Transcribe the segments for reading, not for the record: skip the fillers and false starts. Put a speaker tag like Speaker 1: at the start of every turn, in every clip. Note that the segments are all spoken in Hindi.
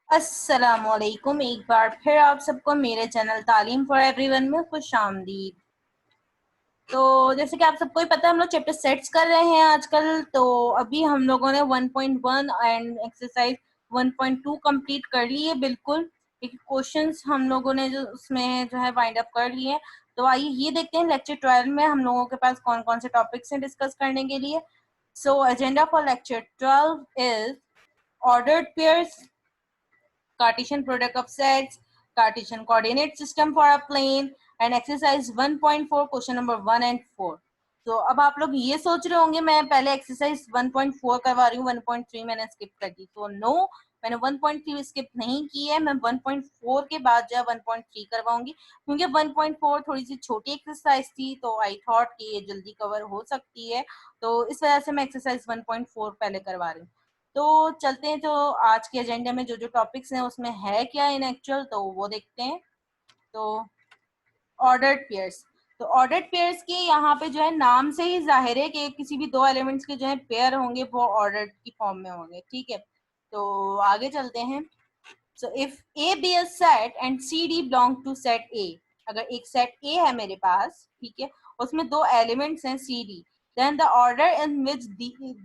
Speaker 1: अस्सलामुअलैकुम। एक बार फिर आप सबको मेरे चैनल तालीम फॉर एवरीवन में खुश आमदीद। तो जैसे कि आप सबको ही पता है हम लोग चैप्टर सेट्स कर रहे हैं आजकल। तो अभी हम लोगों ने 1.1 एंड एक्सरसाइज 1.2 कंप्लीट कर ली है। बिल्कुल एक क्वेश्चंस हम लोगों ने जो उसमें जो है वाइंड अप कर लिए हैं। तो आइए ये देखते हैं लेक्चर 12 में हम लोगों के पास कौन कौन से टॉपिक्स हैं डिस्कस करने के लिए। So agenda for lecture 12 is ordered pairs, Cartesian product of sets, Cartesian coordinate system for a plane, and exercise 1.4 question number 1 and 4. तो अब आप लोग ये सोच रहे होंगे मैं पहले एक्सरसाइज 1.4 करवा रही हूँ, 1.3 मैंने स्किप कर दी। तो नो, मैंने 1.3 स्किप नहीं की है, मैं 1.4 के बाद जो है 1.3 करवाऊंगी, क्योंकि 1.4 थोड़ी सी छोटी एक्सरसाइज थी तो आई थॉट कि ये जल्दी कवर हो सकती है, तो इस वजह से मैं एक्सरसाइज 1.4 पहले करवा रही हूँ। तो चलते हैं, जो आज के एजेंडे में जो जो टॉपिक्स हैं उसमें है क्या इन एक्चुअल, तो वो देखते हैं। तो ऑर्डर्ड पेयर्स, तो ऑर्डर्ड पेयर्स के यहाँ पे जो है नाम से ही जाहिर है कि किसी भी दो एलिमेंट्स के जो है पेयर होंगे वो ऑर्डर्ड की फॉर्म में होंगे। ठीक है, तो आगे चलते हैं। So if A B a set and C D belong to set A, अगर एक सेट ए है मेरे पास, ठीक है, उसमें दो एलिमेंट्स हैं C D, then the order in which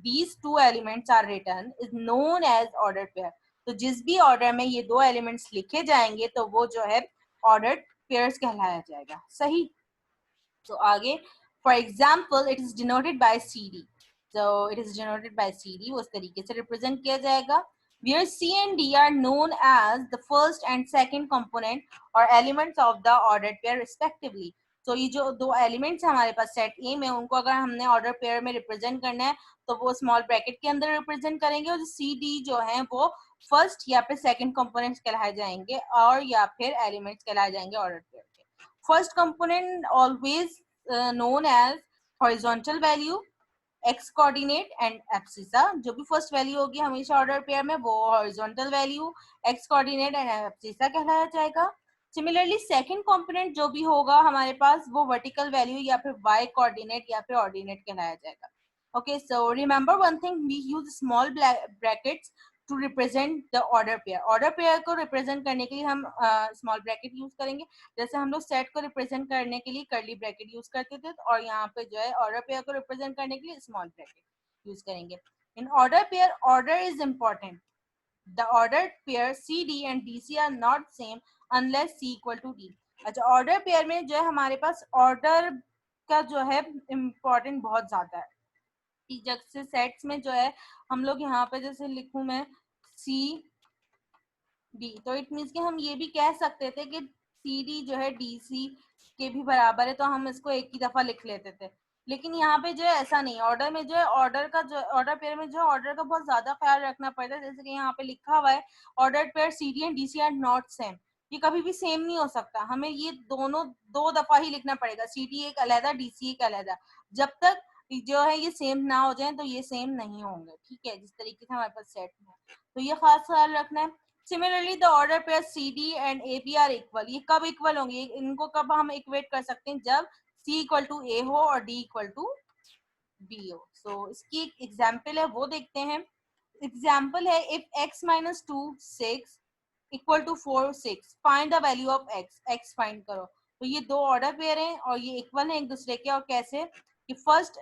Speaker 1: these two elements are written is known as ordered pair। तो जिस भी ऑर्डर में ये दो एलिमेंट्स लिखे जाएंगे तो वो जो है ऑर्डर्ड पेयर्स कहलाया जाएगा। सही, तो आगे for example it is denoted by C D, तो it is denoted by C D, उस तरीके से रिप्रेजेंट किया जाएगा। where C and D are known as the first and second component or elements of the ordered pair respectively। तो ये जो दो एलिमेंट्स हमारे पास सेट ए में, उनको अगर हमने ऑर्डर पेयर में रिप्रेजेंट करना है तो वो स्मॉल ब्रैकेट के अंदर रिप्रेजेंट करेंगे, और सी डी जो है वो फर्स्ट या फिर सेकंड कंपोनेंट्स कहलाए जाएंगे और या फिर एलिमेंट्स कहलाए जाएंगे ऑर्डर पेयर के। First component always known as horizontal value, x coordinate and abscissa. जो भी फर्स्ट वैल्यू होगी हमेशा ऑर्डर पेयर में वो horizontal value, x coordinate and abscissa कहलाया जाएगा। सिमिलरली सेकंड कंपोनेंट जो भी होगा हमारे पास वो वर्टिकल वैल्यू या फिर y कोऑर्डिनेट या फिर ऑर्डिनेट कहलाया जाएगा। Okay, so remember one thing, we use small brackets to represent the order pair. Order pair को रिप्रेजेंट करने के लिए हम स्मॉल ब्रैकेट यूज करेंगे, जैसे हम लोग सेट को रिप्रेजेंट करने के लिए कर्ली ब्रैकेट यूज करते थे, और यहाँ पे जो है ऑर्डर पेयर को रिप्रेजेंट करने के लिए स्मॉल ब्रैकेट यूज करेंगे। In order pair order is important. The order pair C D and D C are not same unless C equal to D. अच्छा, ऑर्डर पेयर में जो है हमारे पास ऑर्डर का जो है इम्पोर्टेंट बहुत ज्यादा है। जैसे सेट्स में जो है हम लोग यहाँ पे जैसे लिखूं मैं सी डी, तो इट मीन्स कि हम ये भी कह सकते थे कि सी डी जो है डी सी के भी बराबर है, तो हम इसको एक ही दफा लिख लेते थे। लेकिन यहाँ पे जो है ऐसा नहीं, ऑर्डर में जो है ऑर्डर का जो ऑर्डर पेयर में जो है ऑर्डर का बहुत ज्यादा ख्याल रखना पड़ता है। जैसे कि यहाँ पे लिखा हुआ है order pair C D and D C are not same, ये कभी भी सेम नहीं हो सकता, हमें ये दोनों दो दफा ही लिखना पड़ेगा, सी डी एक अलहदा डी सी एक अलहदा। जब तक जो है ये सेम ना हो जाए तो ये सेम नहीं होंगे। ठीक है, जिस तरीके से हमारे पास सेट में, तो ये खास ख्याल रखना है। Similarly the order pair C D and A B are equal, ये कब इक्वल होंगे, इनको कब हम इक्वेट कर सकते हैं, जब सी इक्वल टू ए हो और डी इक्वल टू बी हो। सो इसकी एक एग्जाम्पल है वो देखते हैं। एग्जाम्पल है if x minus two 6 equal to 4 6 find the value of x, x find करो। तो ये दो ऑर्डर पेयर हैं और ये इक्वल है एक दूसरे के, और कैसे कि फर्स्ट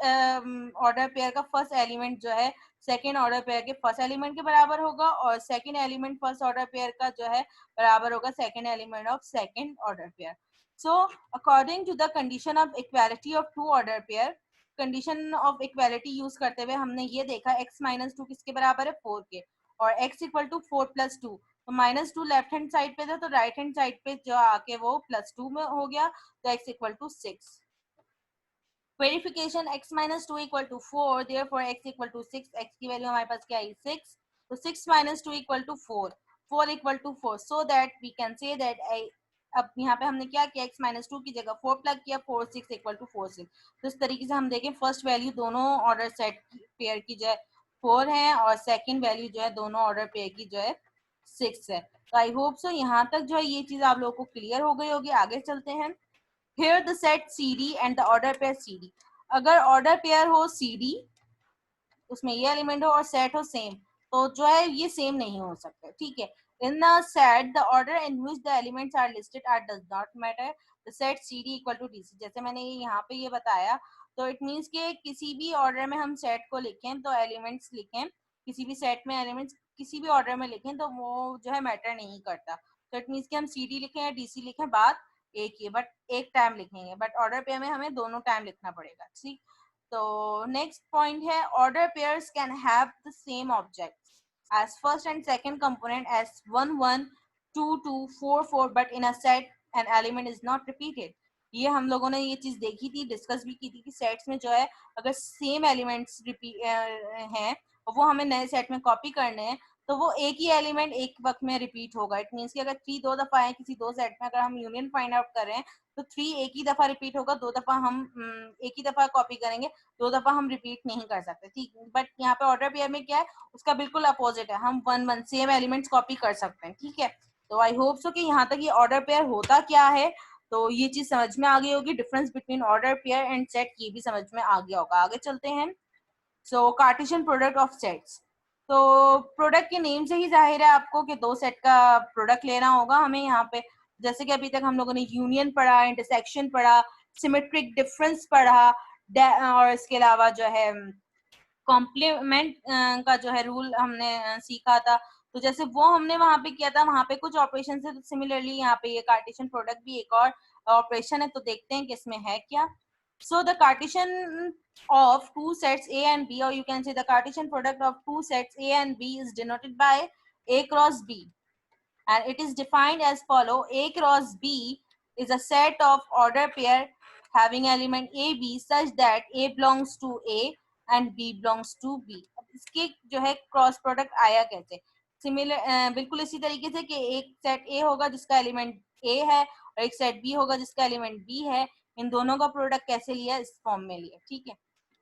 Speaker 1: ऑर्डर पेयर का फर्स्ट एलिमेंट जो है सेकेंड ऑर्डर पेयर के फर्स्ट एलिमेंट के बराबर होगा, और second element first order pair का जो है बराबर होगा second element of second order pair. So according to the condition of equality of two order pair, condition of equality use करते हुए हमने ये देखा x माइनस टू किसके बराबर है 4 के, और x इक्वल टू 4 प्लस 2, तो minus two left hand side पे था तो राइट हैंड साइड पे जो आके वो प्लस 2 में हो गया, तो x equal to 6। Verification x minus two equal to 4, therefore x equal to 6, x की वैल्यू हमारे पास क्या है 6, तो 6 minus two equal to 4, 4 equal to 4, so that we can say that अब यहाँ पे हमने क्या किया x माइनस टू की जगह 4 प्लग किया, 4 6 इक्वल टू 4 6। तो इस तरीके से हम देखें फर्स्ट वैल्यू दोनों ऑर्डर सेट पेयर की जो है 4 है, और सेकंड वैल्यू जो है दोनों ऑर्डर पेयर की जो है 6 है। तो आई होप सो यहाँ तक जो है ये चीज आप लोगों को क्लियर हो गई होगी। आगे चलते हैं। Here the set CD and the order pair CD, अगर ऑर्डर पेयर हो CD उसमें ये एलिमेंट हो और सेट हो सेम, तो जो है ये सेम नहीं हो सकते, ठीक है। In the set the order in which the elements are listed are does not matter, the set C D equal to D C, जैसे मैंने यहाँ पे ये बताया। तो इट मीन्स कि किसी भी ऑर्डर में हम सेट को लिखें तो एलिमेंट्स लिखें, किसी भी सेट में एलिमेंट्स किसी भी ऑर्डर में लिखें तो वो जो है मैटर नहीं करता। तो इट मीन्स कि हम सी डी लिखें या डी सी लिखें, बात एक ही, बट एक टाइम लिखेंगे, बट ऑर्डर पेयर में हमें दोनों टाइम लिखना पड़ेगा, ठीक। तो नेक्स्ट पॉइंट है order pairs can have the same objects as first and second component as 1 1 2 2 4 4 but in a set an element is not repeated। ये हम लोगों ने ये चीज देखी थी, डिस्कस भी की थी कि सेट्स में जो है अगर सेम एलिमेंट्स हैं और वो हमें नए सेट में कॉपी करने हैं तो वो एक ही एलिमेंट एक वक्त में रिपीट होगा। इट मीन्स कि अगर 3 दो दफा है किसी दो सेट में, अगर हम यूनियन फाइंड आउट कर रहे हैं तो 3 एक ही दफा रिपीट होगा, दो दफा हम एक ही दफा कॉपी करेंगे, दो दफा हम रिपीट नहीं कर सकते, ठीक। बट यहाँ पे ऑर्डर पेयर में क्या है, उसका बिल्कुल अपोजिट है, हम one one same elements copy कर सकते हैं, ठीक है। तो आई होप सो कि यहाँ तक ये ऑर्डर पेयर होता क्या है तो ये चीज समझ में आ गई होगी, difference between order pair and set ये भी समझ में आ गया होगा। आगे चलते हैं। सो कार्टेशियन प्रोडक्ट ऑफ सेट्स, तो प्रोडक्ट के नेम से ही जाहिर है आपको कि दो सेट का प्रोडक्ट लेना होगा हमें यहाँ पे। जैसे कि अभी तक हम लोगों ने यूनियन पढ़ा, इंटरसेक्शन पढ़ा, सिमेट्रिक डिफरेंस पढ़ा, और इसके अलावा जो है कॉम्प्लीमेंट का जो है रूल हमने सीखा था। तो जैसे वो हमने वहां पे किया था, वहां पे कुछ ऑपरेशन है, तो सिमिलरली यहाँ पे ये कार्टेशियन प्रोडक्ट भी एक और ऑपरेशन है, तो देखते हैं कि इसमें है क्या। So the Cartesian of two sets A and B, or you can say the Cartesian product of two sets A and B is denoted by A cross B, and it is defined as follow: A cross B is a set of order pair having element A B such that A belongs to A and B belongs to B। अब इसके जो है क्रॉस प्रोडक्ट आया कैसे, सिमिलर बिल्कुल इसी तरीके से कि एक सेट A होगा जिसका एलिमेंट A है और एक सेट B होगा जिसका एलिमेंट B है, इन दोनों का प्रोडक्ट कैसे लिया, इस फॉर्म में लिया, ठीक है।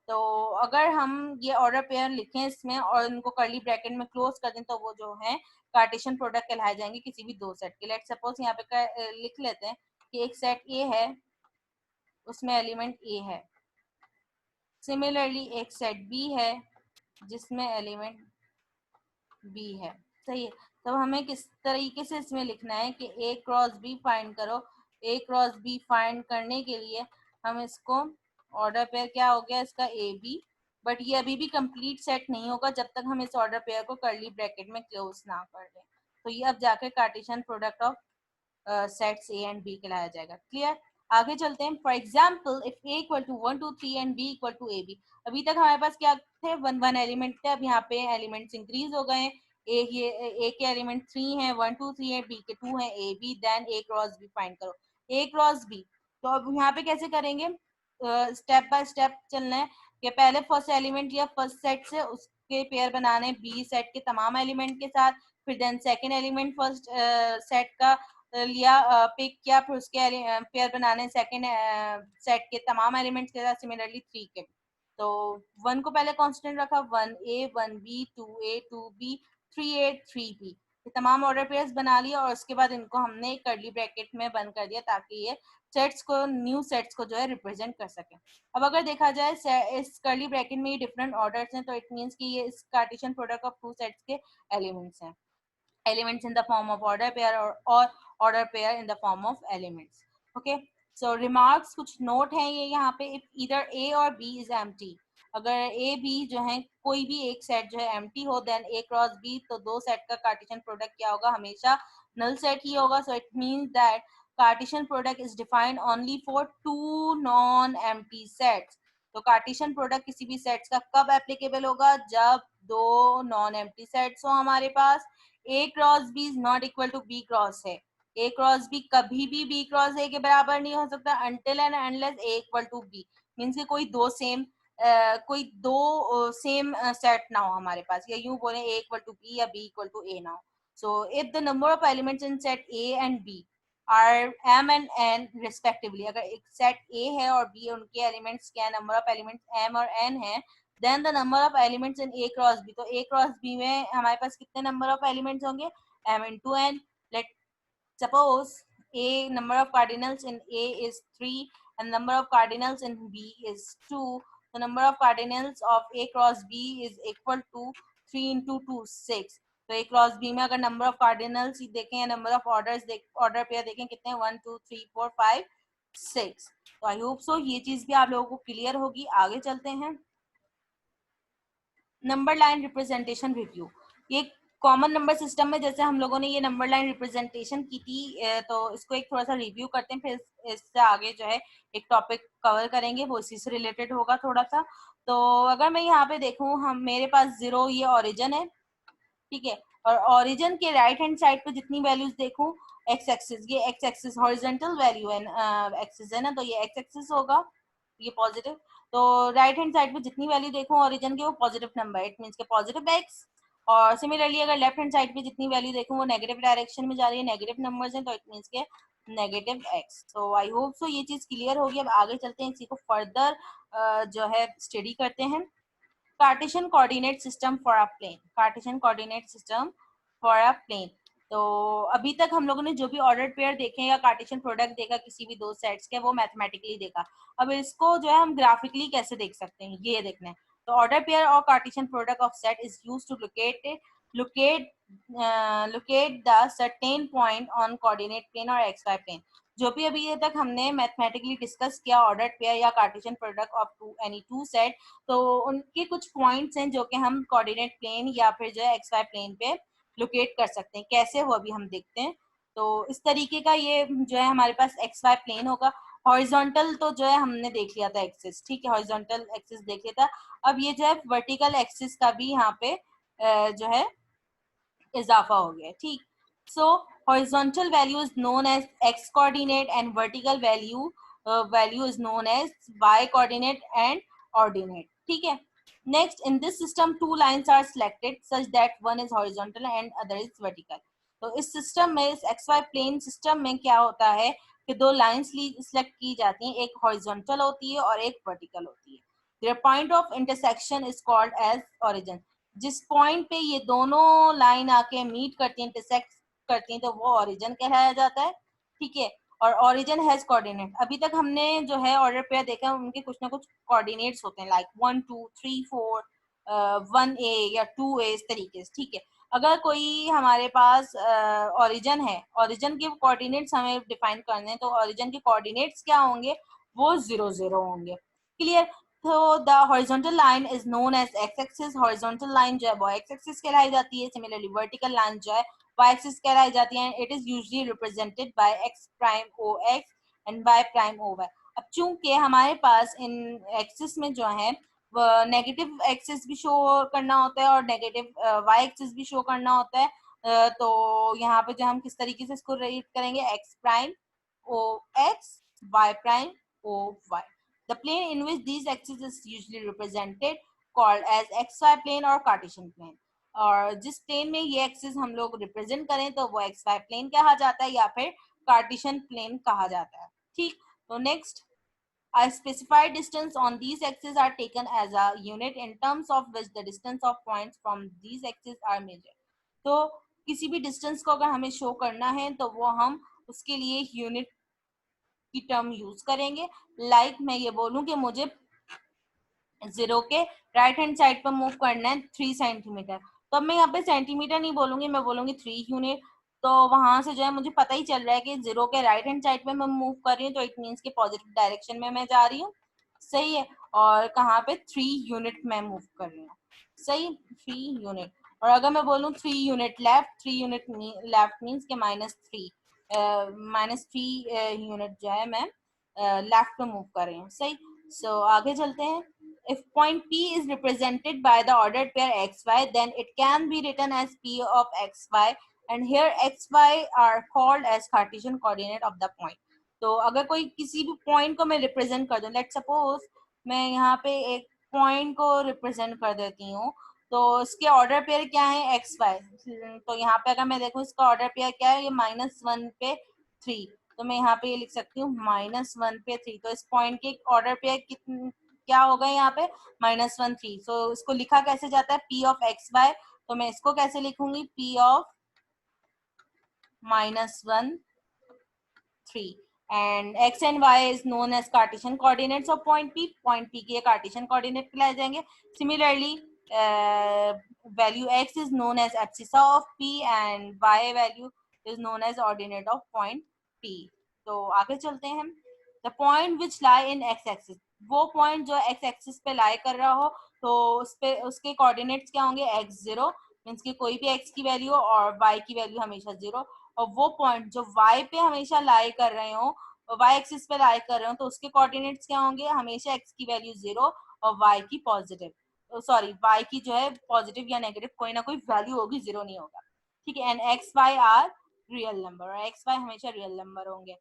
Speaker 1: तो अगर हम ये ऑर्डर पेयर लिखें इसमें और उनको कर्ली ब्रैकेट में क्लोज कर दें तो वो जो है कार्टेशियन प्रोडक्ट कहलाए जाएंगे किसी भी दो सेट के। लेट सपोज यहाँ पे लिख लेते हैं कि एक सेट ए है उसमें एलिमेंट ए है, सिमिलरली एक सेट बी है जिसमें एलिमेंट बी है, सही है। तो हमें किस तरीके से इसमें लिखना है कि ए क्रॉस बी फाइंड करो। ए क्रॉस बी फाइंड करने के लिए हम इसको ऑर्डर पेयर क्या हो गया इसका ए बी, बट ये अभी भी कंप्लीट सेट नहीं होगा जब तक हम इस ऑर्डर पेयर को कर्ली ब्रैकेट में क्लोज ना कर दें। तो ये अब जाकर Cartesian product of sets A and B कहलाया जाएगा। क्लियर, आगे चलते हैं। For example if A equal to 1 2 3 and B equal to A B, अभी तक हमारे पास क्या थे, वन वन एलिमेंट थे, अब यहाँ पे एलिमेंट्स इंक्रीज हो गए हैं। ए के एलिमेंट 3 है, 1 2 3 है, बी के 2 है, A B, then A cross B find करो, ए क्रॉस बी। तो अब यहाँ पे कैसे करेंगे, स्टेप बाय स्टेप चलना है कि पहले फर्स्ट एलिमेंट या फर्स्ट सेट से उसके पेयर बनाने बी सेट के तमाम एलिमेंट के साथ, फिर then second element first set का लिया, पिक किया, फिर उसके पेयर बनाने सेकंड सेट के तमाम एलिमेंट्स के साथ, सिमिलरली 3 के। तो 1 को पहले कांस्टेंट रखा, 1a 1b 2a 2b 3a 3b, ये तमाम ऑर्डर पेयर्स बना लिया और उसके बाद इनको हमने कर्ली ब्रैकेट में बंद कर दिया ताकि ये सेट्स को, न्यू सेट्स को जो है रिप्रेजेंट कर सके। अब अगर देखा जाए इस कर्ली ब्रैकेट में ये डिफरेंट ऑर्डर्स हैं, तो इट मींस कि ये इस Cartesian product of two sets के एलिमेंट्स हैं, elements in the form of order pair or order pair in the form of elements। okay, so remarks कुछ नोट है ये यहाँ पे, if either a और b is empty, अगर a b जो है कोई भी एक सेट जो है empty हो, then a cross b, तो दो सेट का कार्टेशियन प्रोडक्ट क्या होगा, हमेशा null सेट ही होगा। so it means that Cartesian product is defined only for two non empty sets। तो कार्टेशियन प्रोडक्ट किसी भी सेट्स का कब एप्लीकेबल होगा, जब दो नॉन एम्प्टी सेट्स हो हमारे पास। A cross B is not equal to B cross है, ए क्रॉस बी कभी भी बी क्रॉस ए के बराबर नहीं हो सकता until and unless A equal to B, means कि कोई दो सेम सेट ना हो हमारे पास, या यूं बोले ए इक्वल टू बी या बी इक्वल टू ए ना हो। So if the number of elements in set A and B are m and n respectively, अगर एक सेट a है और b है, उनके एलिमेंट्स क्या, नंबर ऑफ एलिमेंट्स m और n है, then the number of elements in a cross b, तो a क्रॉस b में हमारे पास कितने नंबर ऑफ एलिमेंट्स होंगे, m into n। Let suppose a number of cardinals in a is 3 and number of cardinals in b is 2, the number of cardinals of a cross b is equal to 3 into 2 6। तो ए क्रॉस बी में अगर नंबर ऑफ कार्डिनल्स देखें या नंबर ऑफ ऑर्डर पेयर देखें कितने 1 2 3 4 5 6। तो आई होप सो ये चीज भी आप लोगों को क्लियर होगी। आगे चलते हैं। Number line representation review. ये कॉमन नंबर सिस्टम में जैसे हम लोगों ने ये नंबर लाइन रिप्रेजेंटेशन की थी, तो इसको एक थोड़ा सा रिव्यू करते हैं, फिर इससे आगे जो है एक टॉपिक कवर करेंगे, वो इसी से रिलेटेड होगा थोड़ा सा। तो अगर मैं यहाँ पे देखूँ, हम मेरे पास 0 ये ओरिजिन है, ठीक है, और ओरिजिन के राइट हैंड साइड पे जितनी वैल्यूज देखूं, एक्स एक्सिस, ये एक्स एक्सिस हॉरिजॉन्टल वैल्यू है, एक्सिस है ना, तो ये एक्स एक्सिस होगा, ये पॉजिटिव। तो राइट हैंड साइड पे जितनी वैल्यू देखूं ओरिजिन के, वो पॉजिटिव नंबर, इट मींस के पॉजिटिव एक्स। और सिमिलरली अगर लेफ्ट हैंड साइड पे जितनी वैल्यू देखूं वो नेगेटिव डायरेक्शन में जा रही है, नेगेटिव नंबर्स हैं, तो इट मींस के नेगेटिव एक्स। तो आई होप सो ये चीज क्लियर होगी। अब आगे चलते हैं, इसी को फर्दर जो है स्टडी करते हैं। Cartesian coordinate system for a plane. Cartesian coordinate system for a plane. तो अभी तक हम लोगों ने जो भी ऑर्डर्ड पेयर देखे या कार्टेशियन प्रोडक्ट देखा किसी भी दो सेट्स के, वो मैथमेटिकली देखा। अब इसको जो है हम ग्राफिकली कैसे देख सकते हैं, ये देखना है। तो ऑर्डर पेयर और Cartesian product of set is used to locate locate the certain point on coordinate plane और एक्स वाई प्लेन। जो भी अभी ये तक हमने मैथमेटिकली डिस्कस किया ऑर्डर्ड पेयर या Cartesian product of any two set, तो उनके कुछ पॉइंट्स हैं जो कि हम कोऑर्डिनेट प्लेन या फिर जो है एक्स वाई प्लेन पे लोकेट कर सकते हैं। कैसे, वो अभी हम देखते हैं। तो इस तरीके का ये जो है हमारे पास एक्स वाई प्लेन होगा। हॉरिजॉन्टल तो जो है हमने देख लिया था एक्सिस, ठीक है, हॉरिजॉन्टल एक्सिस देख लिया था। अब ये जो है वर्टिकल एक्सिस का भी यहाँ पे जो है इजाफा हो गया, ठीक। So horizontal value is known as x coordinate and vertical value is known as y coordinate and ordinate, ठीक है। Next, in this system two lines are selected such that one is horizontal and other is vertical. तो इस सिस्टम में, इस एक्स वाई प्लेन सिस्टम में क्या होता है कि दो लाइंस सिलेक्ट की जाती हैं, एक हॉरिजॉन्टल होती है और एक वर्टिकल होती है। Their point of intersection is called as origin. जिस पॉइंट पे ये दोनों लाइन आके मीट करती हैं, इंटरसेक्ट करती हैं, तो वो ओरिजिन कहलाया जाता है, ठीक है। और ओरिजिन हैज कोऑर्डिनेट। अभी तक हमने जो है ऑर्डर पेयर देखा, उनके कुछ ना कुछ कोऑर्डिनेट्स होते हैं, लाइक 1 2 3 4 1A या 2A, इस तरीके से, ठीक है। अगर कोई हमारे पास ओरिजिन है, ओरिजिन के कोऑर्डिनेट्स हमें डिफाइन करने हैं, तो ओरिजिन के कोऑर्डिनेट्स क्या होंगे, वो 0 0 होंगे। क्लियर। तो the horizontal line is known as x axis. Horizontal line जो है वो एक्स एक्सिस कहलाई जाती है। सिमिलरली वर्टिकल लाइन जो है वाई एक्सिस कहलाई जाती है। It is usually represented by x prime O x and y prime O y. अब चूंकि हमारे पास इन एक्सिस में जो है नेगेटिव एक्सिस भी शो करना होता है और नेगेटिव वाई एक्सिस भी शो करना होता है, तो यहाँ पे जो हम किस तरीके से इसको राइट करेंगे, x prime O x y prime O y. The plane in which these axes is usually represented called as xy plane or Cartesian plane. और जिस प्लेन में ये एक्सिस हम लोग रिप्रेजेंट करें तो वो एक्स वाई प्लेन कहा जाता है या फिर कार्टेशियन प्लेन कहा जाता है, ठीक। तो next, a specified distance on these axes are taken as a unit in terms of which the distance of points from these axes are measured. तो किसी भी डिस्टेंस को अगर हमें शो करना है तो वो हम उसके लिए यूनिट की टर्म यूज करेंगे। लाइक मैं ये बोलूं कि मुझे 0 के राइट हैंड साइड पर मूव करना है 3 सेंटीमीटर, तो अब मैं यहाँ पे सेंटीमीटर नहीं बोलूंगी, मैं बोलूंगी 3 यूनिट। तो वहां से जो है मुझे पता ही चल रहा है कि 0 के राइट हैंड साइड पे मैं मूव कर रही हूँ, तो इट मीन्स के पॉजिटिव डायरेक्शन में मैं जा रही हूँ, सही है। और कहाँ पे 3 यूनिट में मूव कर रही हूँ, सही, 3 यूनिट। और अगर मैं बोलूँ 3 unit left, 3 unit left means के -3 यूनिट जो है मैं लेफ्ट पे मूव कर रही हूँ, सही। सो आगे चलते हैं। If point P is represented by the ordered pair xy, then it can be written as P of xy, and here xy are called as Cartesian coordinate of the point. तो अगर कोई किसी भी पॉइंट को मैं रिप्रेजेंट कर दूं, लेट सपोज मैं यहाँ पे एक पॉइंट को रिप्रेजेंट कर देती हूँ, तो इसके ऑर्डर पेयर क्या है, एक्स वाई। तो यहाँ पे अगर मैं देखूँ इसका ऑर्डर पेयर क्या है, ये -1 पे 3, तो मैं यहाँ पे ये लिख सकती हूँ -1 पे 3। तो इस पॉइंट के ऑर्डर पेयर क्या होगा यहाँ पे, -1 3। सो इसको लिखा कैसे जाता है, P ऑफ एक्स वाई। तो मैं इसको कैसे लिखूंगी, P of -1 3, and x and y is known as Cartesian coordinates of point P। Point P के कार्टेशियन कोऑर्डिनेट कहलाए जाएंगे। Similarly value x is known as abscissa of p and y value is known as ordinate of point p. तो आगे चलते हैं हम. The point which lie in x axis, वो पॉइंट जो x एक्सिस पे लाई कर रहा हो तो उस पे उसके कोऑर्डिनेट्स क्या होंगे, x0 मींस कि कोई भी x की वैल्यू और y की वैल्यू हमेशा 0. और वो पॉइंट जो y पे हमेशा लाई कर रहे हो, y एक्सिस पे लाई कर रहे हो, तो उसके कोऑर्डिनेट्स क्या होंगे, हमेशा x की वैल्यू 0 और y की पॉजिटिव, सॉरी y की जो है पॉजिटिव या नेगेटिव कोई ना कोई वैल्यू होगी, 0 नहीं होगा. ठीक है. And x y are real number, और एक्स वाई हमेशा रियल नंबर होंगे.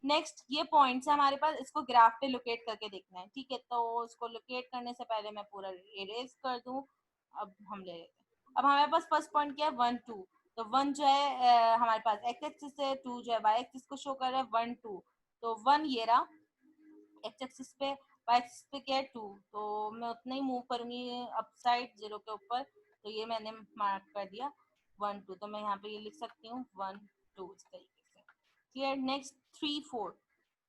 Speaker 1: नेक्स्ट ये पॉइंट्स है हमारे पास, इसको ग्राफ पे लोकेट करके देखना है. ठीक है. तो इसको लोकेट करने से पहले मैं पूरा इरेज कर दूं. अब हम ले लेते हैं. अब हमारे पास फर्स्ट पॉइंट क्या है, 1 2. तो 1 जो है हमारे पास एक्स एक्सिस है, 2 जो है वाई एक्सिस को शो कर रहा है, 1 2. तो 1 ये रहा एक्स एक्सिस पे, वाई एक्सिस पे क्या है 2. तो मैं उतना ही मूव करूंगी अप साइड 0 के ऊपर. तो ये मैंने मार्क कर दिया 1 2. तो मैं यहाँ पे ये लिख सकती हूँ 1 2 इस तरीके से. क्लियर. नेक्स्ट 3 4.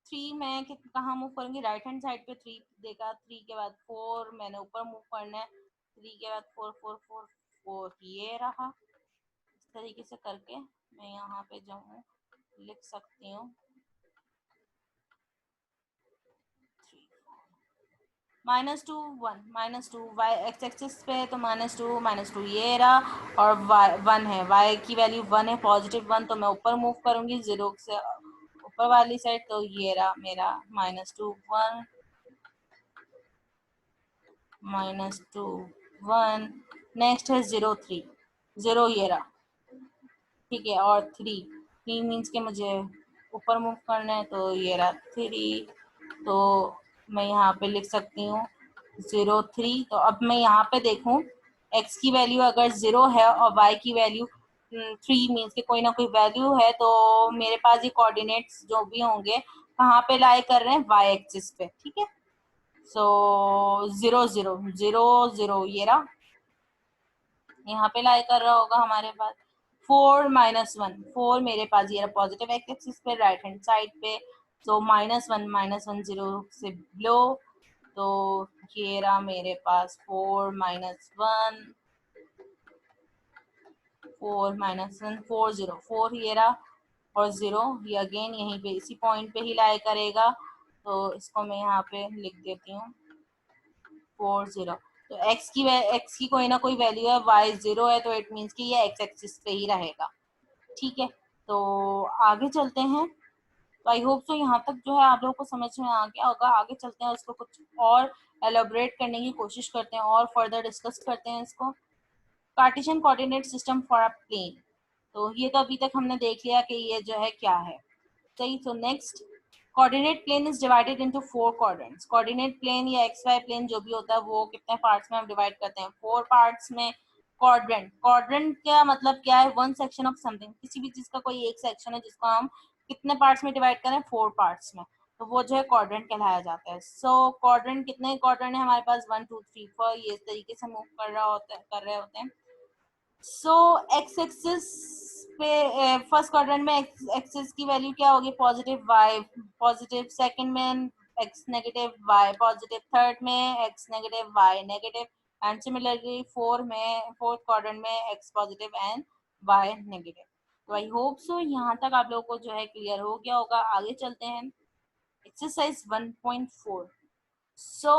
Speaker 1: 3 मैं कहाँ मूव करूंगी, राइट हैंड साइड पे 3 देखा, 3 के बाद 4 मैंने ऊपर मूव करना है, 3 के बाद 4 4 4 4 ये रहा. इस तरीके से करके मैं यहाँ पे जो हूँ लिख सकती हूँ -2 1 -2 वाई एक्स एक्सिस पे है तो -2 ये रहा. और वाई 1 है, वाई की वैल्यू 1 है, पॉजिटिव 1. तो मैं ऊपर मूव करूंगी 0 से ऊपर वाली साइड. तो ये रहा मेरा -2 1 -2 1. नेक्स्ट है 0 3. 0 ये रहा. ठीक है. और 3 मीन्स के मुझे ऊपर मूव करना है. तो ये रहा 3. तो मैं यहाँ पे लिख सकती हूँ 0 3. तो अब मैं यहाँ पे देखूँ x की वैल्यू अगर 0 है और y की वैल्यू 3 मीन्स के कोई ना कोई वैल्यू है, तो मेरे पास ये कोऑर्डिनेट्स जो भी होंगे कहाँ पे लाई कर रहे हैं, y एक्सिस पे. ठीक है. सो 0 0 0 0 ये रहा यहाँ पे लाई कर रहा होगा हमारे पास. 4 -1 4 मेरे पास ये रहा पॉजिटिव एक्स एक्सिस पे राइट हैंड साइड पे. तो -1 0 से बिलो. तो ये रहा मेरे पास 4 -1 4 -1 4 0 4 ये रहा. और 0 ये अगेन यहीं पे इसी पॉइंट पे ही लाई करेगा. तो इसको मैं यहाँ पे लिख देती हूँ 4 0. तो x की कोई ना कोई वैल्यू है, y 0 है, तो इट मीन्स कि ये x एक्सिस पे ही रहेगा. ठीक है. तो आगे चलते हैं. तो आई होप सो यहाँ तक जो है आप लोगों को समझ में आ गया होगा. आगे चलते हैं, उसको कुछ और एलोबरेट करने की कोशिश करते हैं और फर्दर डिस्कस करते हैं इसको. Cartesian coordinate system for a plane. तो ये तो अभी तक हमने देख लिया कि ये जो है क्या है. सही. तो next, coordinate plane is divided into 4 quadrants. Coordinate plane या एक्स वाई प्लेन जो भी होता है वो कितने पार्ट्स में हम डिवाइड करते हैं, 4 पार्ट्स में. क्वाड्रेंट, क्वाड्रेंट का मतलब क्या है, वन सेक्शन ऑफ समथिंग. किसी भी चीज का कोई एक सेक्शन है जिसको हम कितने पार्ट्स में डिवाइड करें, 4 पार्ट्स में. तो वो जो है क्वाड्रेंट कहलाया जाता है. सो क्वाड्रेंट कितने क्वाड्रेंट है हमारे पास, 1 2 3 4 ये इस तरीके से मूव कर रहे होते हैं. सो एक्स एक्सिस पे फर्स्ट क्वाड्रेंट में एक्सिस की वैल्यू क्या होगी, पॉजिटिव वाई पॉजिटिव. सेकंड में X negative Y positive. Third में X negative Y negative. And similarly fourth quadrant में X positive and Y negative. तो आई होप सो यहाँ तक आप लोगों को जो है क्लियर हो गया होगा. आगे चलते हैं exercise 1.4. So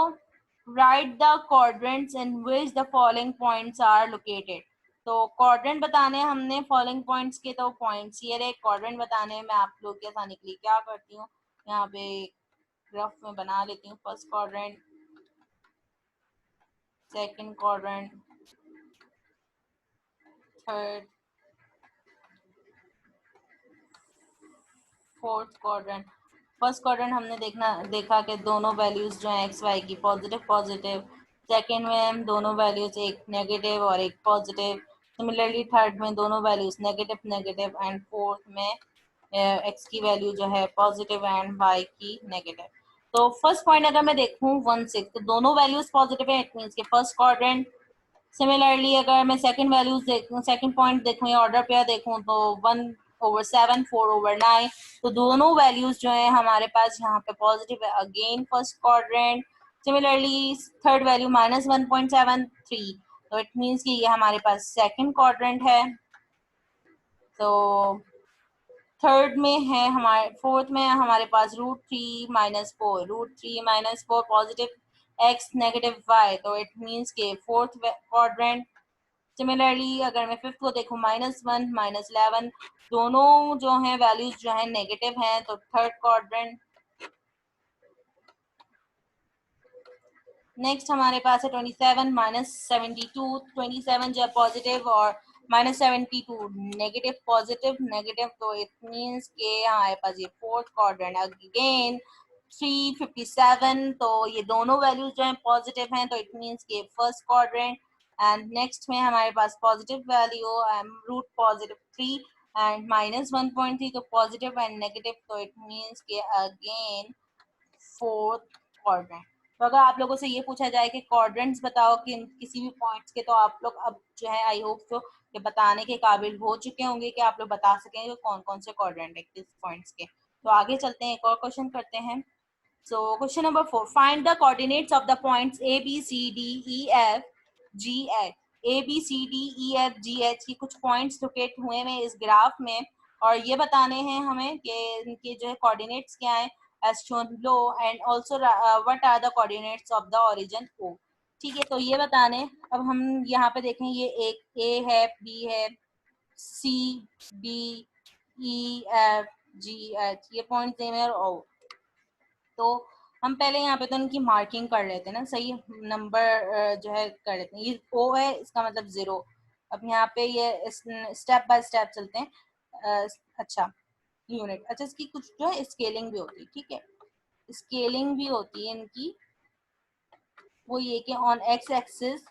Speaker 1: write the quadrants in which the following points are located. तो क्वाड्रेंट बताने हमने फॉलोइंग पॉइंट्स के. तो पॉइंट्स ये रहे. क्वाड्रेंट बताने मैं आप लोग के आसानी के लिए क्या करती हूँ, यहाँ पे ग्राफ में बना लेती हूँ. First quadrant, second quadrant, third, fourth quadrant. First quadrant हमने देखा कि दोनों वैल्यूज जो है एक्स वाई की पॉजिटिव पॉजिटिव. सेकेंड में दोनों वैल्यूज एक नेगेटिव और एक पॉजिटिव. सिमिलरली थर्ड में दोनों values negative negative. And fourth में एक्स की वैल्यू जो है पॉजिटिव एंड वाई की नेगेटिव. तो फर्स्ट पॉइंट अगर मैं देखूं 1 6, तो दोनों वैल्यूज पॉजिटिव है, इट मीन्स के फर्स्ट क्वाड्रेंट. सिमिलरली अगर मैं सेकंड वैल्यूज देखूं, सेकंड पॉइंट देखूं या ऑर्डर पेयर देखूं, तो 1/7 4/9. तो दोनों वैल्यूज जो है हमारे पास यहाँ पे पॉजिटिव है, again first quadrant. Similarly third value -1.73. तो इट मीन्स कि ये हमारे पास सेकंड क्वाड्रेंट है। तो थर्ड में है हमारे, फोर्थ में है हमारे पास √3 - 4, √3 - 4 पॉजिटिव x नेगेटिव y, तो इट मीन्स के फोर्थ क्वाड्रेंट। सिमिलरली अगर मैं फिफ्थ को देखूँ -1 -11, दोनों जो हैं वैल्यूज जो हैं नेगेटिव हैं, तो थर्ड क्वाड्रेंट। नेक्स्ट हमारे पास है 27 - 72, 27 जो है पॉजिटिव और -72 नेगेटिव, पॉजिटिव नेगेटिव, तो इट मीन्स के हमारे पास ये फोर्थ क्वाड्रेंट। अगेन 357, तो ये दोनों वैल्यूज जो हैं पॉजिटिव हैं, तो इट मीन्स के फर्स्ट क्वाड्रेंट। एंड नेक्स्ट में हमारे पास पॉजिटिव वैल्यू √+3 एंड -1.3, तो पॉजिटिव एंड नेगेटिव, तो इट मीन्स के अगेन फोर्थ क्वाड्रेंट। तो अगर आप लोगों से ये पूछा जाए कि क्वाड्रेंट्स बताओ कि किसी भी पॉइंट्स के, तो आप लोग अब जो है आई होप तो ये बताने के काबिल हो चुके होंगे कि आप लोग बता सकेंगे कौन कौन से क्वाड्रेंट है किस पॉइंट्स के। तो आगे चलते हैं, एक और क्वेश्चन करते हैं। So question number 4, find the coordinates of the points A, B, C, D, E, F, G, H. A, B, C, D, E, F, G, H की कुछ पॉइंट्स लोकेट हुए हैं इस ग्राफ में, और ये बताने हैं हमें कि इनके जो है कोऑर्डिनेट्स क्या हैं as shown below, and also what are the coordinates of the origin O. ठीक है, तो ये बताने। अब हम यहाँ पे देखें, ये एक A है, B है, C, D, E, F, G, H, ये पॉइंट्स हैं और O। तो हम पहले यहाँ पे तो उनकी मार्किंग कर लेते हैं ना, सही नंबर जो है कर लेते हैं। ये ओ है, इसका मतलब 0। अब यहाँ पे ये स्टेप बाय स्टेप चलते हैं। अच्छा, यूनिट, अच्छा इसकी कुछ जो है स्केलिंग भी होती है, ठीक है, स्केलिंग भी होती है इनकी। वो ये कि ऑन एक्स एक्सिस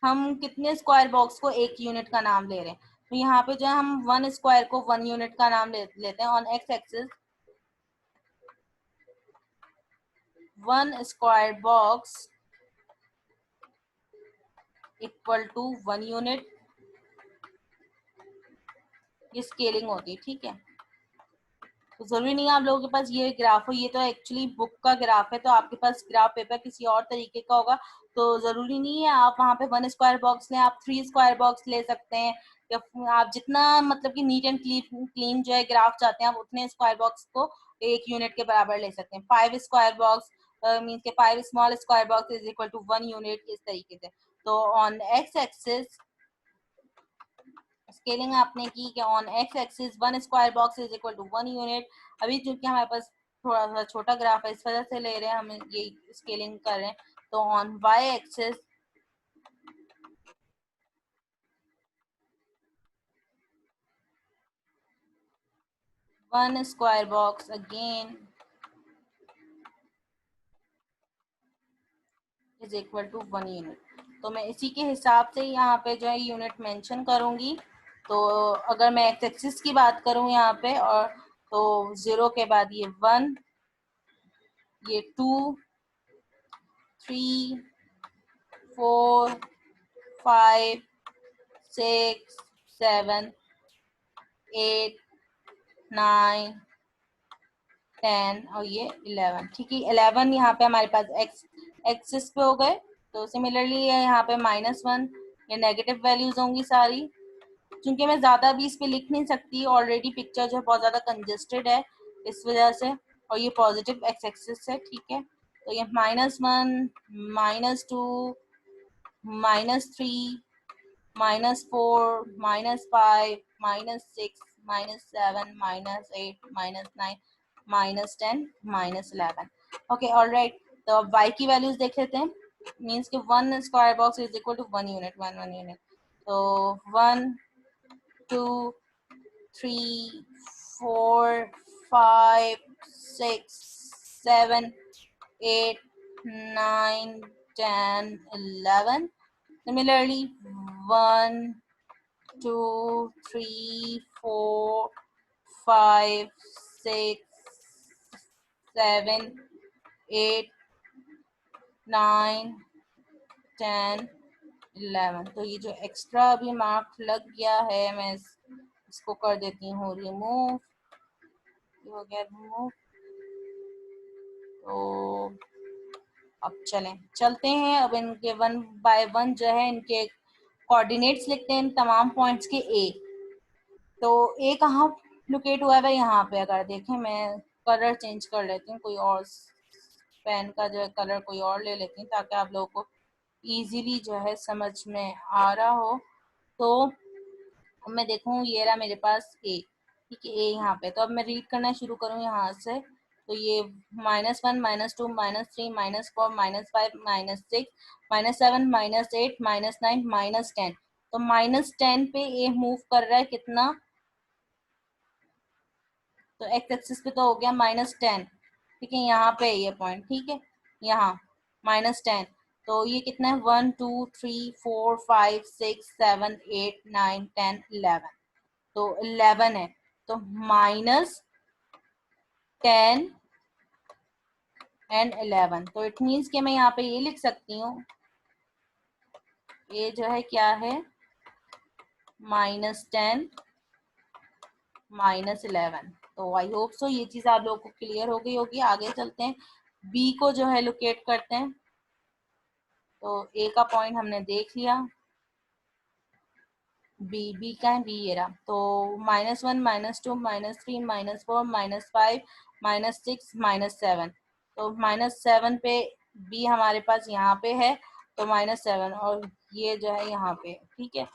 Speaker 1: हम कितने स्क्वायर बॉक्स को एक यूनिट का नाम ले रहे हैं, तो यहाँ पे जो है हम 1 स्क्वायर को 1 यूनिट का नाम लेते हैं on x axis. 1 square box equal to 1 unit, ये स्केलिंग होती है, ठीक है। तो जरूरी नहीं है आप लोगों के पास ये ग्राफ हो, ये तो एक्चुअली बुक का ग्राफ है, तो आपके पास ग्राफ पेपर किसी और तरीके का होगा, तो जरूरी नहीं है आप वहाँ पे 1 स्क्वायर बॉक्स लें, आप 3 स्क्वायर बॉक्स ले सकते हैं, या आप जितना मतलब कि नीट एंड क्लीन जो है ग्राफ चाहते हैं, आप उतने स्क्वायर बॉक्स को एक यूनिट के बराबर ले सकते हैं। 5 स्क्वायर बॉक्स मीन्स के 5 small square box is equal to 1 unit, इस तरीके से। तो ऑन एक्स एक्सिस स्केलिंग आपने की कि on x axis 1 square box is equal to 1 unit. अभी चूंकि हमारे पास थोड़ा सा छोटा ग्राफ है, इस वजह से ले रहे हैं हम, ये स्केलिंग कर रहे हैं। तो on y axis one square box again is equal to 1 unit. तो मैं इसी के हिसाब से यहाँ पे जो है यूनिट मेंशन करूंगी। तो अगर मैं एक्स एक्सिस की बात करूं यहाँ पे, और तो 0 के बाद ये 1, ये 2, 3, 4, 5, 6, 7, 8, 9, 10 और ये 11, ठीक है। 11 यहाँ पे हमारे पास एक्स एक्सिस पे हो गए। तो सिमिलरली यहाँ पे -1, ये नेगेटिव वैल्यूज होंगी सारी। क्योंकि मैं ज्यादा भी इस पे लिख नहीं सकती, ऑलरेडी पिक्चर जो है बहुत ज्यादा कंजेस्टेड है इस वजह से, और ये पॉजिटिव एक्स एक्सिस है, ठीक है। तो ये -1, -2, -3, -4, -5, -6, -7, -8, -9, -10, -11। Okay, alright. तो अब y की वैल्यूज देख लेते हैं। मीन्स कि 1 square box is equal to 1 unit, 1 unit. तो 1, 2, 3, 4, 5, 6, 7, 8, 9, 10, 11. Similarly, 1, 2, 3, 4, 5, 6, 7, 8, 9, 10, 11। तो ये जो एक्स्ट्रा अभी मार्क लग गया है, मैं इसको कर देती हूँ रिमूव। हो गया रिमूव। तो अब चलते हैं। अब इनके वन बाय वन जो है इनके कोऑर्डिनेट्स लिखते हैं इन तमाम पॉइंट्स के। ए, तो ए कहाँ लोकेट हुआ है? यहाँ पे अगर देखें, मैं कलर चेंज कर लेती हूँ, कोई और पेन का जो है कलर कोई और ले लेती हूँ ताकि आप लोगों को इजीली जो है समझ में आ रहा हो। तो अब मैं देखूँ, ये रहा मेरे पास ए, ठीक है, ए यहाँ पे। तो अब मैं रीड करना शुरू करूँ यहाँ से, तो ये -1, -2, -3, -4, -5, -6, -7, -8, -9, -10। तो -10 पे ए मूव कर रहा है कितना? तो एक्स एक्सिस पे तो हो गया -10, ठीक है, यहाँ पे ये पॉइंट, ठीक है, यहाँ -10। तो ये कितना है? 1 2 3 4 5 6 7 8 9 10 11। तो 11 है, तो -10 एंड 11। तो इट मीन्स कि मैं यहाँ पे ये लिख सकती हूँ, ये जो है क्या है? -10 -11। तो आई होप सो ये चीज आप लोगों को क्लियर हो गई होगी। आगे चलते हैं, बी को जो है लोकेट करते हैं। तो ए का पॉइंट हमने देख लिया, बी का है, बी ये रहा। तो -1 -2 -3 -4 -5 -6 -7। तो -7 पे बी हमारे पास यहाँ पे है, तो -7, और ये जो है यहाँ पे, ठीक है।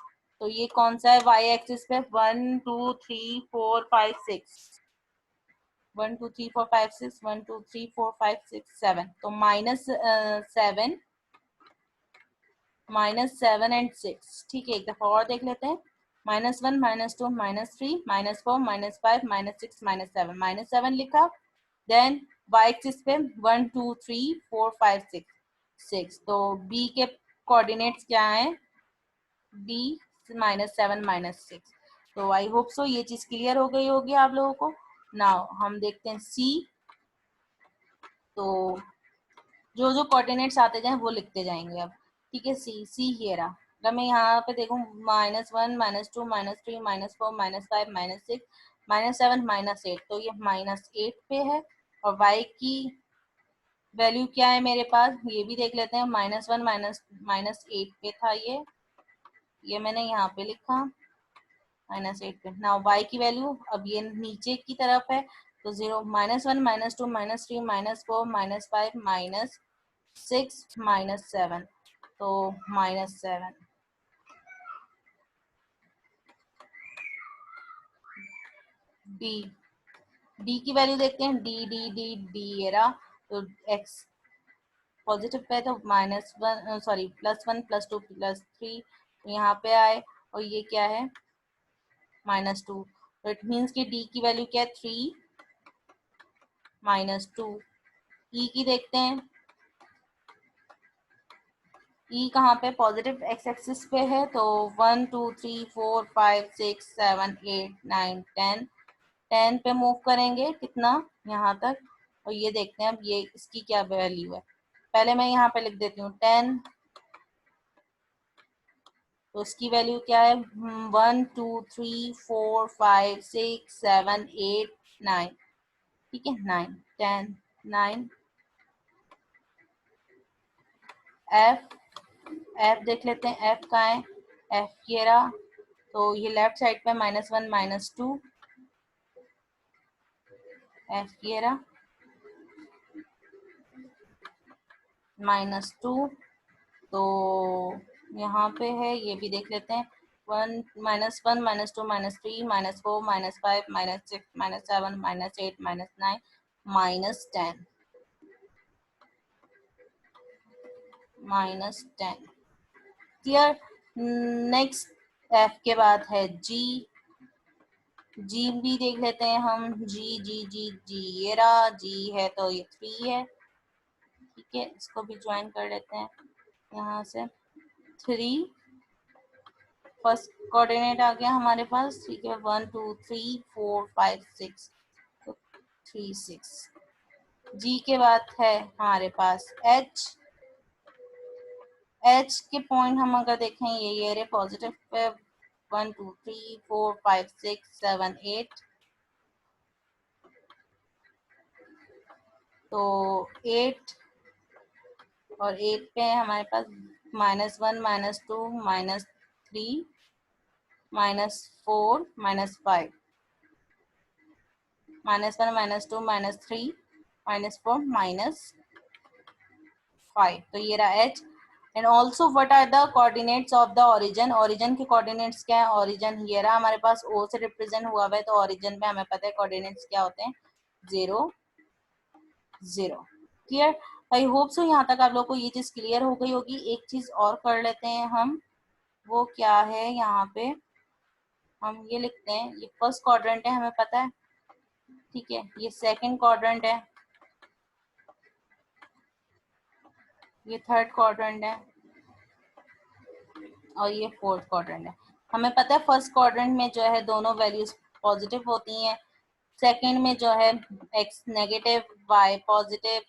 Speaker 1: तो ये कौन सा है? वाई एक्सिस पे 1 2 3 4 5 6, 1 2 3 4 5 6, 1 2 3 4 5 6 7। तो -7 -7 एंड 6, ठीक है। एक दफा और देख लेते हैं, -1 -2 -3 -4 -5 -6 -7। -7 लिखा, देन y एक्सिस पे 1 2 3 4 5 6। तो b के कोऑर्डिनेट्स क्या है? b -7 -6। तो आई होप सो ये चीज क्लियर हो गई होगी आप लोगों को। नाउ हम देखते हैं c। तो जो जो कोऑर्डिनेट्स आते जाएं वो लिखते जाएंगे अब, ठीक है। सी सी ये रहा। अगर मैं यहाँ पे देखूँ, -1 -2 -3 -4 -5 -6 -7 -8, तो ये -8 पे है। और y की वैल्यू क्या है मेरे पास? ये भी देख लेते हैं। -1 -8 पे था ये मैंने यहाँ पे लिखा -8 पे। नाउ y की वैल्यू अब ये नीचे की तरफ है, तो 0 -1 -2 -3 -4 -5 -6 -7। तो -7। डी डी की वैल्यू देखते हैं, डी डी डी डी ये रहा। तो एक्स पॉजिटिव पे है, तो -1 सॉरी +1 +2 +3 यहाँ पे आए, और ये क्या है? -2। तो इट मीन्स कि डी की वैल्यू क्या है? 3 -2। ई की देखते हैं, ई कहाँ पे? पॉजिटिव एक्स एक्सिस पे है, तो 1 2 3 4 5 6 7 8 9 10। 10 पे मूव करेंगे कितना? यहाँ तक। और ये देखते हैं अब ये इसकी क्या वैल्यू है। पहले मैं यहाँ पे लिख देती हूँ 10। तो इसकी वैल्यू क्या है? 1 2 3 4 5 6 7 8 9, ठीक है, 9 10 9। एफ एफ देख लेते हैं, एफ कहाँ है? एफ ये रहा। तो ये लेफ्ट साइड पे -1 -2, एफ ये रहा -2। तो यहाँ पे है, ये भी देख लेते हैं, -1 -2 -3 -4 -5 -6 -7 -8 -9 -10 -10। क्लियर। नेक्स्ट एफ के बाद है जी। जी भी देख लेते हैं हम, जी जी जी जी ये रहा, जी है तो ये 3 है, ठीक है। इसको भी ज्वाइन कर लेते हैं यहाँ से। 3 फर्स्ट कोऑर्डिनेट आ गया हमारे पास, ठीक है। 1 2 3 4 5 6, तो 3 6। जी के बाद है हमारे पास एच। एच के पॉइंट हम अगर देखें, ये रे पॉजिटिव पे 1 2 3 4 5 6 7 8। तो 8 और 8 पे है हमारे पास -1 -2 -3 -4 -5 -1 -2 -3 -4 -5। तो ये रहा h। And also what are the coordinates of the origin. Origin के कोऑर्डिनेट्स क्या है? ओरिजिन ये रहा हमारे पास, o से रिप्रेजेंट हुआ है, तो ओरिजिन पे हमें पता है कोऑर्डिनेट्स क्या होते हैं, 0 0। क्लियर? आई होप सो यहाँ तक आप लोग को ये चीज क्लियर हो गई होगी। एक चीज और कर लेते हैं हम, वो क्या है, यहाँ पे हम ये लिखते हैं, ये फर्स्ट क्वाड्रेंट है हमें पता है, ठीक है, ये सेकंड क्वाड्रेंट है, ये थर्ड क्वाड्रेंट है, और ये फोर्थ क्वाड्रेंट है। हमें पता है फर्स्ट क्वाड्रेंट में जो है दोनों वैल्यूज पॉजिटिव होती हैं, सेकंड में जो है x negative y positive,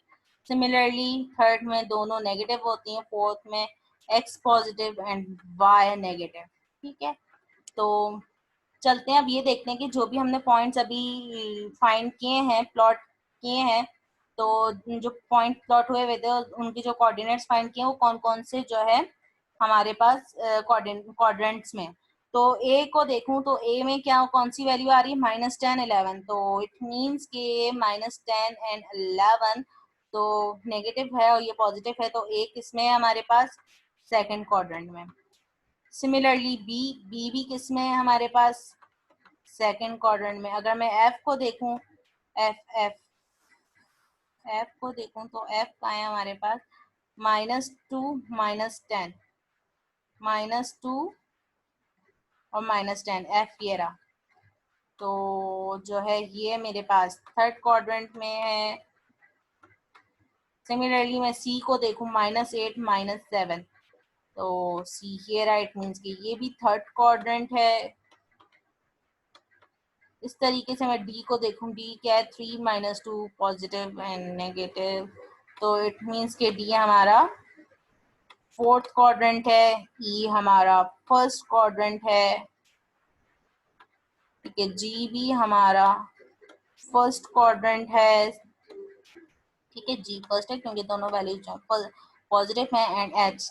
Speaker 1: similarly third में दोनों नेगेटिव होती हैं, फोर्थ में x positive and y negative. ठीक है, तो चलते हैं अब ये देखते हैं कि जो भी हमने पॉइंट्स अभी फाइंड किए हैं, प्लॉट किए हैं, तो जो पॉइंट प्लॉट हुए हुए थे उनके जो कोऑर्डिनेट्स फाइंड किए वो कौन कौन से जो है हमारे पास क्वाड्रेंट्स में। तो ए को देखूं तो ए में क्या कौन सी वैल्यू आ रही है, -10 11, तो इट मीन्स कि -10 एंड 11 तो नेगेटिव है और ये पॉजिटिव है, तो ए किसमें है हमारे पास, सेकंड क्वाड्रेंट में। सिमिलरली बी, बी भी किसमें है हमारे पास, सेकंड क्वाड्रेंट में। अगर मैं एफ को देखूं, एफ एफ एफ को देखूं तो एफ कहाँ है हमारे पास, -2 -10 -2 और -10, एफ ये रहा। तो जो है ये मेरे पास थर्ड क्वाड्रेंट में है। सिमिलरली मैं सी को देखूं, -8 -7, तो सी ये रहा, इट मीन्स कि ये भी थर्ड क्वाड्रेंट है। इस तरीके से मैं डी को देखूं, डी क्या है, 3 -2 पॉजिटिव एंड नेगेटिव, तो इट मीन्स के डी हमारा फोर्थ क्वाड्रेंट है, ई हमारा फर्स्ट क्वाड्रेंट है, ठीक है, जी भी हमारा फर्स्ट क्वाड्रेंट है, ठीक है, जी फर्स्ट है क्योंकि दोनों वैल्यूज पॉजिटिव है, and H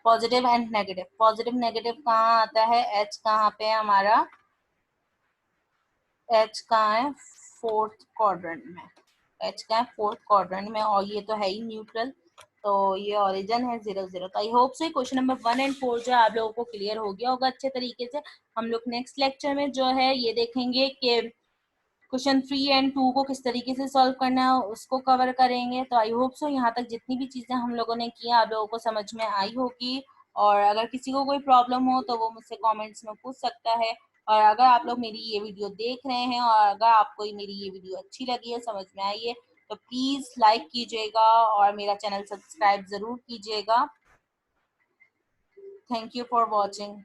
Speaker 1: positive and negative. Positive negative कहाँ आता है, एच कहाँ पे है हमारा, एच कहाँ है, फोर्थ क्वाड्रेंट में, एच का है फोर्थ क्वाड्रेंट में, और ये तो है ही न्यूट्रल, तो ये ओरिजिन है 0 0। तो आई होप से क्वेश्चन नंबर 1 एंड 4 जो है आप लोगों को क्लियर हो गया होगा अच्छे तरीके से। हम लोग नेक्स्ट लेक्चर में जो है ये देखेंगे कि क्वेश्चन 3 एंड 2 को किस तरीके से सॉल्व करना है, उसको कवर करेंगे। तो आई होप सो यहाँ तक जितनी भी चीजें हम लोगों ने की आप लोगों को समझ में आई होगी, और अगर किसी को कोई प्रॉब्लम हो तो वो मुझसे कमेंट्स में पूछ सकता है। और अगर आप लोग मेरी ये वीडियो देख रहे हैं और अगर आपको मेरी ये वीडियो अच्छी लगी है, समझ में आई है, तो प्लीज लाइक कीजिएगा और मेरा चैनल सब्सक्राइब जरूर कीजिएगा। Thank you for watching.